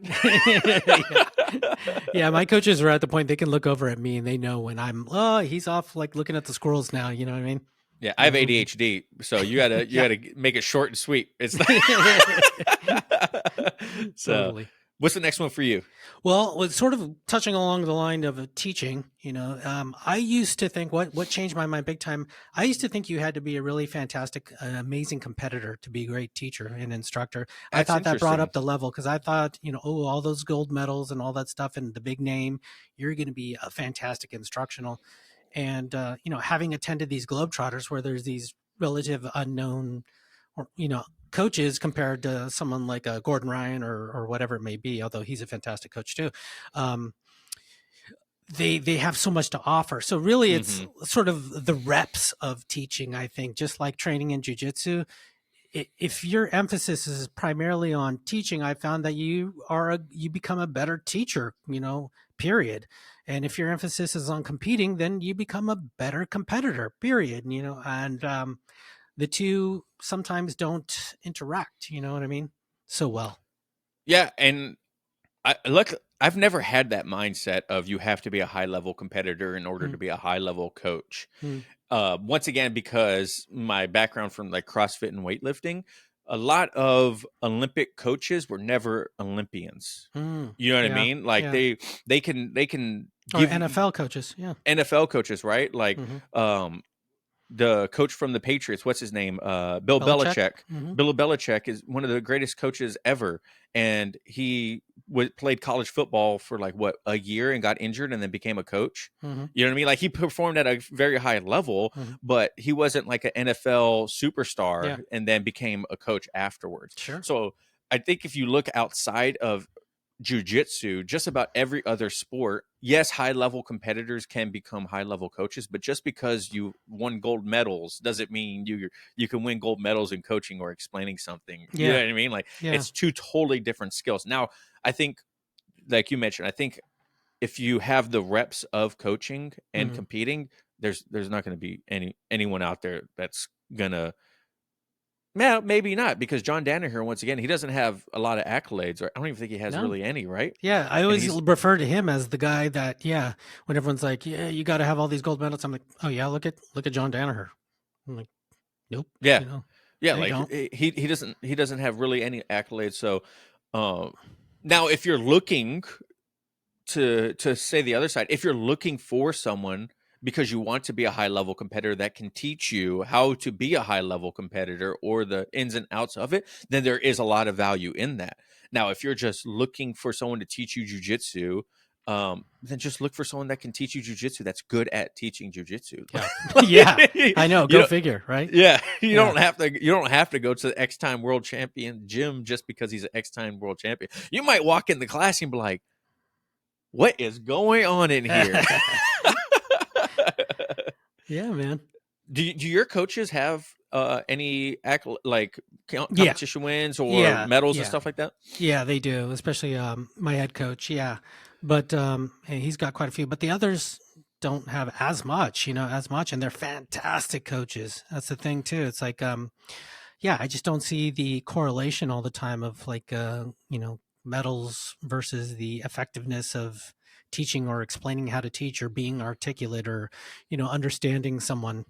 Yeah, my coaches are at the point they can look over at me and they know when I'm, he's off like looking at the squirrels now. You know what I mean? Yeah, I have ADHD, so you gotta make it short and sweet. It's so. Totally. What's the next one for you? Well, it's sort of touching along the line of teaching. I used to think what changed my mind big time. I used to think you had to be a really fantastic, amazing competitor to be a great teacher and instructor. I thought that brought up the level because I thought, all those gold medals and all that stuff and the big name, you're going to be a fantastic instructional. And, having attended these Globetrotters where there's these relative unknown or, coaches compared to someone like Gordon Ryan or whatever it may be, although he's a fantastic coach too. They have so much to offer. So really it's sort of the reps of teaching, I think, just like training in jiu-jitsu. If your emphasis is primarily on teaching, I found that you become a better teacher, period. And if your emphasis is on competing, then you become a better competitor, period. And the two sometimes don't interact, you know what I mean? So well. Yeah. And I've never had that mindset of you have to be a high level competitor in order to be a high level coach. Once again, because my background from like CrossFit and weightlifting, a lot of Olympic coaches were never Olympians. You know what I mean? Like they can give NFL coaches. Yeah. NFL coaches, right? Like, the coach from the Patriots, what's his name? Bill Belichick. Bill Belichick is one of the greatest coaches ever. And he played college football for like a year and got injured and then became a coach. You know what I mean? Like he performed at a very high level, but he wasn't like an NFL superstar and then became a coach afterwards. Sure. So I think if you look outside of jiu-jitsu, just about every other sport, yes, high-level competitors can become high-level coaches, but just because you won gold medals doesn't mean you can win gold medals in coaching or explaining something. You know what I mean? Like it's two totally different skills. Now, I think, like you mentioned, I think if you have the reps of coaching and competing, there's not going to be anyone out there that's gonna. Yeah, maybe not, because John Danaher, once again, he doesn't have a lot of accolades. Or I don't even think he has really any, right? Yeah, I always refer to him as the guy that, when everyone's like, you got to have all these gold medals, I'm like, oh yeah, look at John Danaher. I'm like, nope. Yeah, like he doesn't have really any accolades. So now, if you're looking to say the other side, if you're looking for someone because you want to be a high-level competitor that can teach you how to be a high-level competitor or the ins and outs of it, then there is a lot of value in that. Now, if you're just looking for someone to teach you jiu-jitsu, then just look for someone that can teach you jujitsu that's good at teaching jujitsu. Yeah. Like, Yeah. I know. Go you figure, right? Yeah, you Yeah. don't have to go to the X-time world champion gym just because he's an X-time world champion. You might walk in the class and be like, "What is going on in here?" Yeah, man. Do your coaches have any like Yeah. competition wins or Yeah. medals and Yeah. stuff like that? Yeah, they do, especially my head coach. Yeah. But and he's got quite a few, but the others don't have as much, as much, and they're fantastic coaches. That's the thing too. It's like yeah, I just don't see the correlation all the time of like medals versus the effectiveness of teaching or explaining how to teach or being articulate or understanding someone,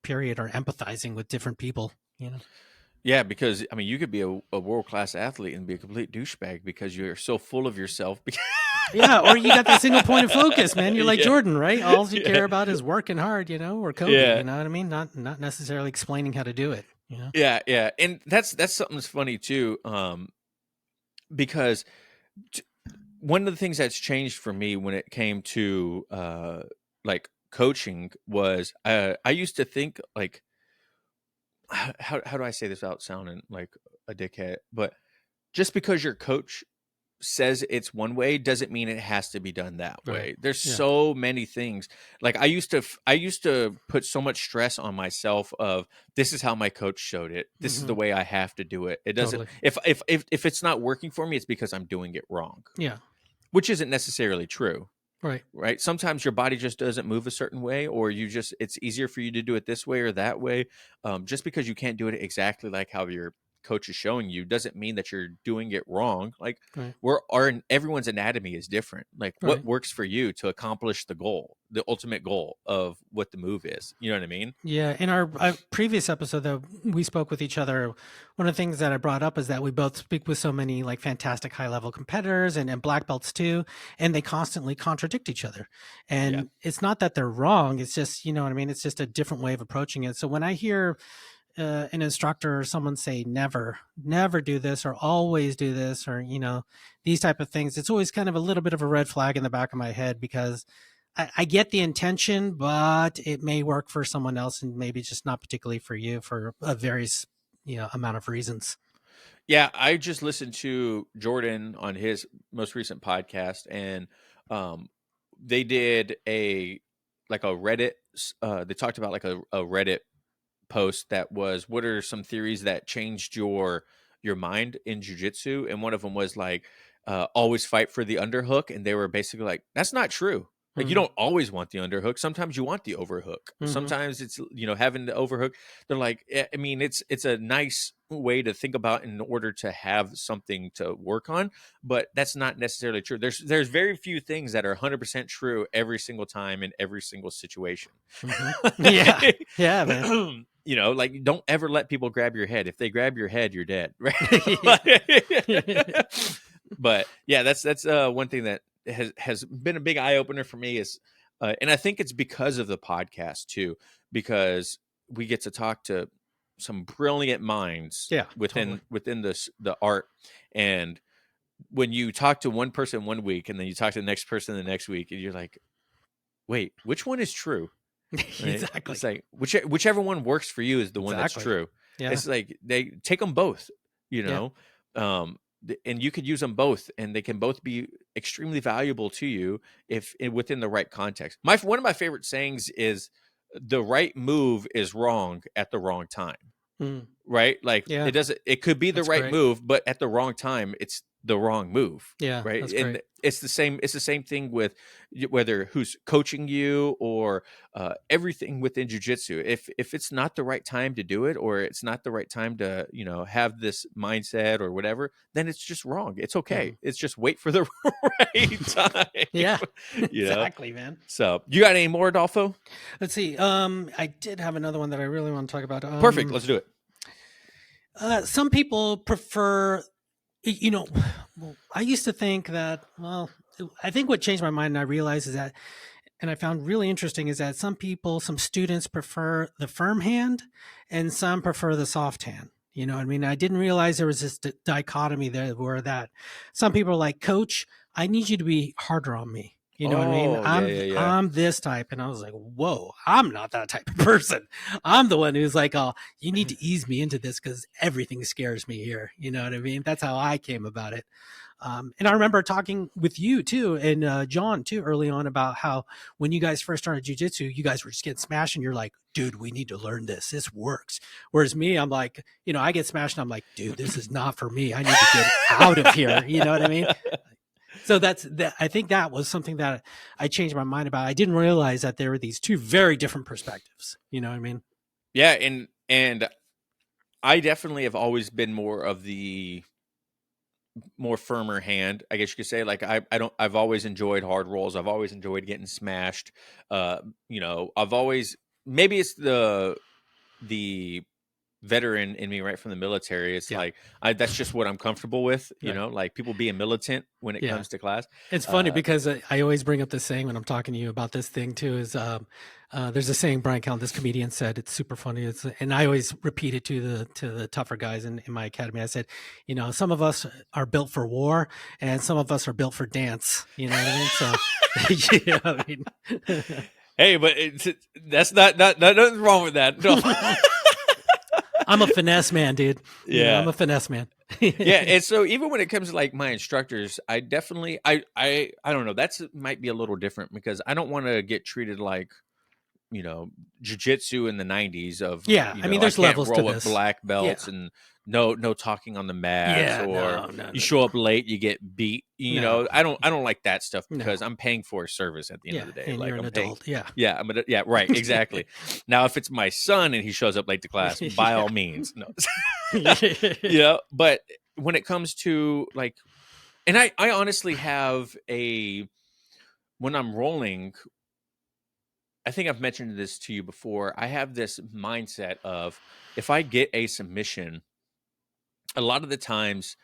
period, or empathizing with different people. Yeah, because I mean, you could be a world-class athlete and be a complete douchebag because you're so full of yourself. Yeah, or you got that single point of focus, man. You're like Yeah. Jordan, right? All you Yeah. care about is working hard, or coding. Yeah. You know what I mean? Not necessarily explaining how to do it. Yeah, yeah, and that's something that's funny too, because one of the things that's changed for me when it came to like coaching was I used to think like how do I say this without sounding like a dickhead, but just because your coach says it's one way doesn't mean it has to be done that way. Right. There's Yeah. so many things. Like I used to put so much stress on myself of this is how my coach showed it. This is the way I have to do it. It doesn't Totally. if it's not working for me, it's because I'm doing it wrong. Yeah. Which isn't necessarily true. Right. Right? Sometimes your body just doesn't move a certain way, or it's easier for you to do it this way or that way. Just because you can't do it exactly like how your coach is showing you doesn't mean that you're doing it wrong. Like Right. everyone's anatomy is different. Like what Right. works for you to accomplish the goal, the ultimate goal of what the move is. You know what I mean? Yeah. In our previous episode that we spoke with each other, one of the things that I brought up is that we both speak with so many like fantastic high level competitors and black belts too, and they constantly contradict each other. And it's not that they're wrong. It's just, you know what I mean? It's just a different way of approaching it. So when I hear an instructor or someone say never do this or always do this or these type of things, it's always kind of a little bit of a red flag in the back of my head because I get the intention, but it may work for someone else and maybe just not particularly for you for a various amount of reasons. Yeah, I just listened to Jordan on his most recent podcast, and they did a Reddit. They talked about like a Reddit post that was, what are some theories that changed your mind in jiu-jitsu, and one of them was like always fight for the underhook, and they were basically like, that's not true. Like you don't always want the underhook. Sometimes you want the overhook. Sometimes it's having the overhook. They're like, I mean, it's a nice way to think about in order to have something to work on, but that's not necessarily true. There's very few things that are 100% true every single time in every single situation. Yeah, man. Like don't ever let people grab your head. If they grab your head, you're dead, right? But yeah, that's one thing that has been a big eye opener for me is, and I think it's because of the podcast too, because we get to talk to some brilliant minds within the art. And when you talk to one person one week and then you talk to the next person the next week, and you're like, wait, which one is true? Right? Exactly. It's like whichever one works for you is the one that's true. Yeah. It's like they take them both, and you could use them both, and they can both be extremely valuable to you if within the right context. One of my favorite sayings is, the right move is wrong at the wrong time. Right? Like it could be the right move, but at the wrong time, it's the wrong move. Yeah. Right. That's and great. it's the same thing with whether who's coaching you or everything within jiu-jitsu. If it's not the right time to do it, or it's not the right time to, have this mindset or whatever, then it's just wrong. It's okay. It's just wait for the right time. Yeah. Exactly, man. So you got any more, Adolfo? Let's see. I did have another one that I really want to talk about. Perfect. Let's do it. Some people prefer, I used to think that, I think what changed my mind and I realized is that, and I found really interesting, is that some students prefer the firm hand and some prefer the soft hand. You know what I mean? I didn't realize there was this dichotomy there where that some people are like, coach, I need you to be harder on me. You know what I mean? Oh, yeah, yeah, yeah. I'm this type. And I was like, whoa, I'm not that type of person. I'm the one who's like, oh, you need to ease me into this because everything scares me here. You know what I mean? That's how I came about it. And I remember talking with you too, and John too, early on about how when you guys first started jujitsu, you guys were just getting smashed, and you're like, dude, we need to learn this. This works. Whereas me, I'm like, I get smashed, and I'm like, dude, this is not for me. I need to get out of here. You know what I mean? So that's that. I think that was something that I changed my mind about. I didn't realize that there were these two very different perspectives. You know what I mean? Yeah, and I definitely have always been more of the more firmer hand, I guess you could say. Like I've always enjoyed hard rolls. I've always enjoyed getting smashed. I've always, maybe it's the veteran in me right from the military. It's like that's just what I'm comfortable with, like people being militant when it comes to class. It's funny because I always bring up this saying when I'm talking to you about this thing too, is there's a saying Brian Callen, this comedian, said. It's super funny. And I always repeat it to the tougher guys in my academy. I said, some of us are built for war and some of us are built for dance. You know what I mean? So hey, but that's not nothing wrong with that. No. I'm a finesse man, dude. Yeah, I'm a finesse man. Yeah, and so even when it comes to like my instructors, I definitely I don't know. That's might be a little different because I don't want to get treated like jiu-jitsu in the 90s of I mean there's levels to this. Black belts and no talking on the mats or you show up late you get beat. I don't like that stuff because I'm paying for a service at the end of the day. And like you're an adult. Right, exactly. Now if it's my son and he shows up late to class, by all means, no. But when it comes to like, and I honestly have when I'm rolling, I think I've mentioned this to you before. I have this mindset of if I get a submission, a lot of the times,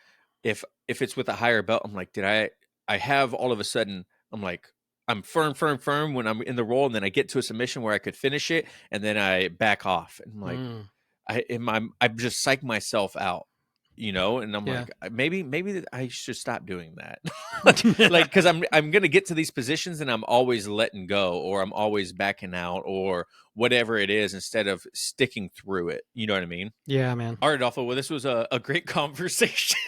if it's with a higher belt, I'm like, I have all of a sudden, I'm like, I'm firm when I'm in the roll, and then I get to a submission where I could finish it, and then I back off. And I'm like, I just psych myself out. And I'm like, maybe I should stop doing that. Like, because I'm gonna get to these positions and I'm always letting go, or I'm always backing out, or whatever it is, instead of sticking through it. You know what I mean? Yeah, man. All right, Adolfo. Well, this was a great conversation.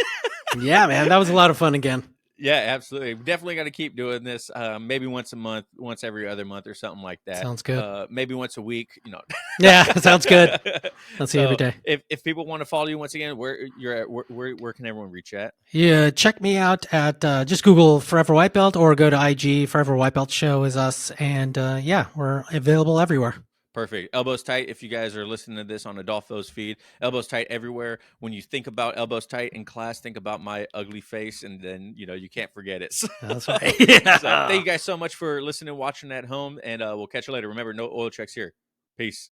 Yeah, man, that was a lot of fun again. Yeah, absolutely. We definitely got to keep doing this. Maybe once a month, once every other month, or something like that. Sounds good. Maybe once a week. Yeah, sounds good. I'll see you every day. If people want to follow you once again, where you're at, where can everyone reach at? Yeah, check me out at just Google Forever White Belt or go to IG. Forever White Belt Show is us, and we're available everywhere. Perfect. Elbows tight. If you guys are listening to this on Adolfo's feed, elbows tight everywhere. When you think about elbows tight in class, think about my ugly face, and then you can't forget it. That's right. So thank you guys so much for listening and watching at home, and we'll catch you later. Remember, no oil checks here. Peace.